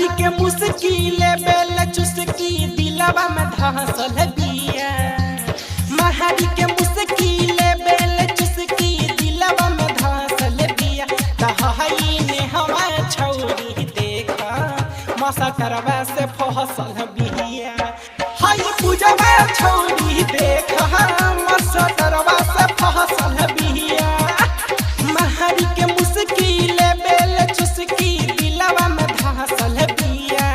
महरी के मुश्किल बेल चुस्की दिलवा में धसल बिया। महरी के मुश्किल बेल चुस्की दिलवा में धसल बिया। तहई ने हवा छौरी देखा मसटरवा से फसल बिया। हाय पूजवा छौरी देखा मसटरवा से फसल बिया। महरी के मुश्किल बेल चुस्की दिलवा में धसल बिया।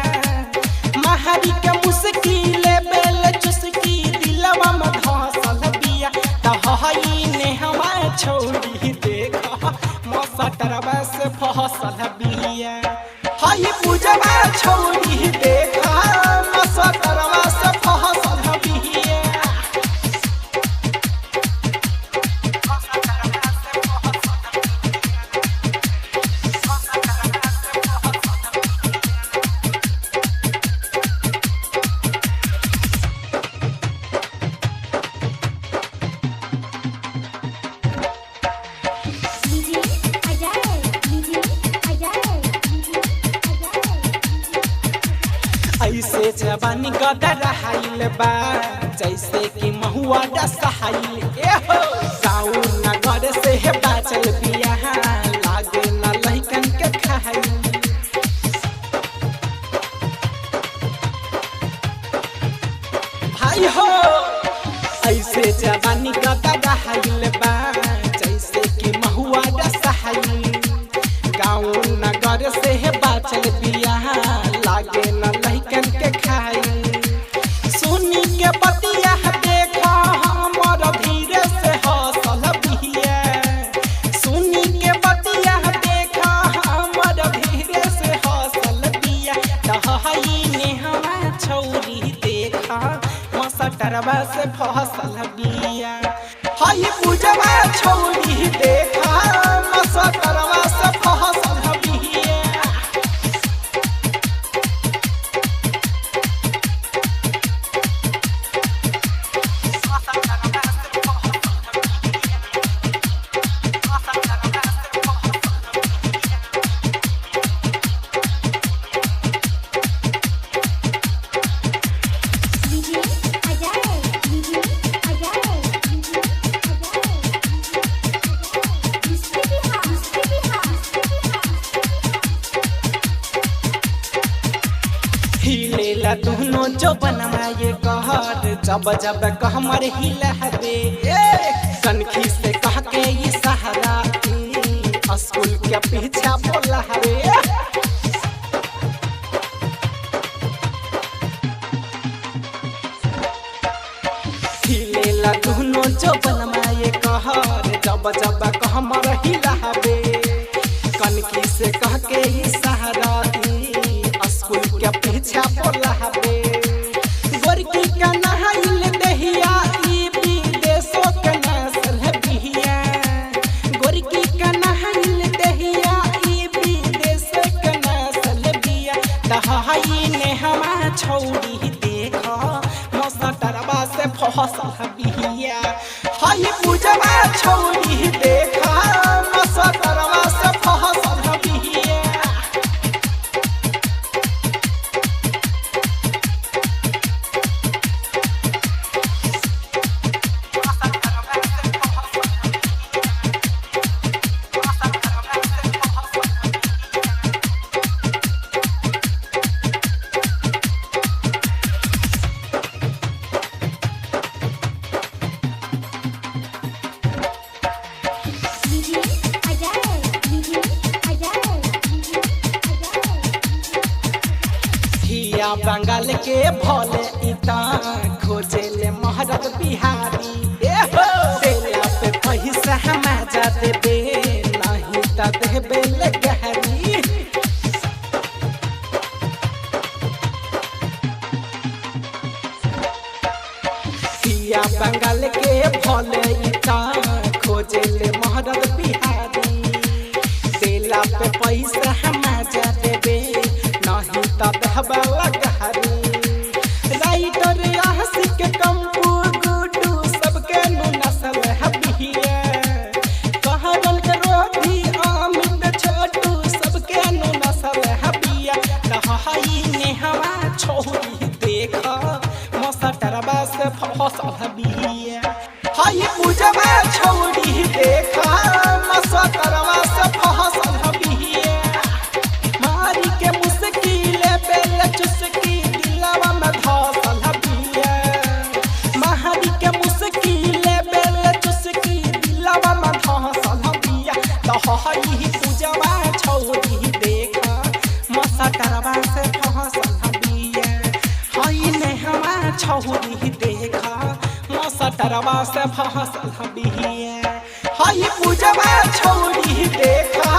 महरी के मुश्किल बेल चुस्की दिलवा में धसल बिया। तहई ने हवा छौरी देखा मसटरवा से फसल बिया। हाय पूजवा छौरी देखा मसटरवा से फसल बिया। ऐसे जवानी गदर हाइल बा जैसे कि महुआ डसहाइल। एहो गाँव नगर से है बाचल बिया लागे न लइकन के खाइल। भाई हो ऐसे जवानी गदर हाइल बा जैसे कि महुआ डसहाइल। गाँव नगर से है बाचल बिया लागे न लइकन के खाई। सुनी के बतिया देखा हमर धीरे से हसल बिया। सुनी के बतिया देखा हमर धीरे से हसल बिया। तहई ने हवा छौरी देखा मसटरवा से फसल बिया। हाय पूजवा छौरी देखा मसटरवा से फसल बिया। हिलेला दोनों जो बनवा ये कहर जब जब कहमर हिला दे। कनखी से कह के ये सहारा स्कूल के पीछा बोला रे। हिलेला दोनों जो बनवा ये कहर जब जब कहमर हिला दे। कनखी से कह के ये सहारा स्कूल के पीछा बोला बे। गोरकी का नहाइल दहिया ई विदेशों के नस्ल बिया। गोरकी का नहाइल दहिया ई विदेशों के नस्ल बिया। तहई ने हवा छौरी देखा मसटरवा से फसल बिया। हाय पूजवा छौरी देखा मसटरवा से फसल बिया। बंगाल के भोले इता खोजेले महाराज बिहारी। तेला पे पैसा मजा देबे नहीं त देबे ले गहरी। पिया बंगाल के भोले इता खोजेले महाराज बिहारी। तेला पे पैसा मजा देबे नहीं त देबे ले गहरी। राइटर आशिक कंपू गुडू सबके नु नस्ल है बिया। कहरल के रोटी अमित छोटू सबके नु नस्ल है बिया। छौरी देखा मसटरवा से फसल बिहिया हाय पूजवा छौरी देखा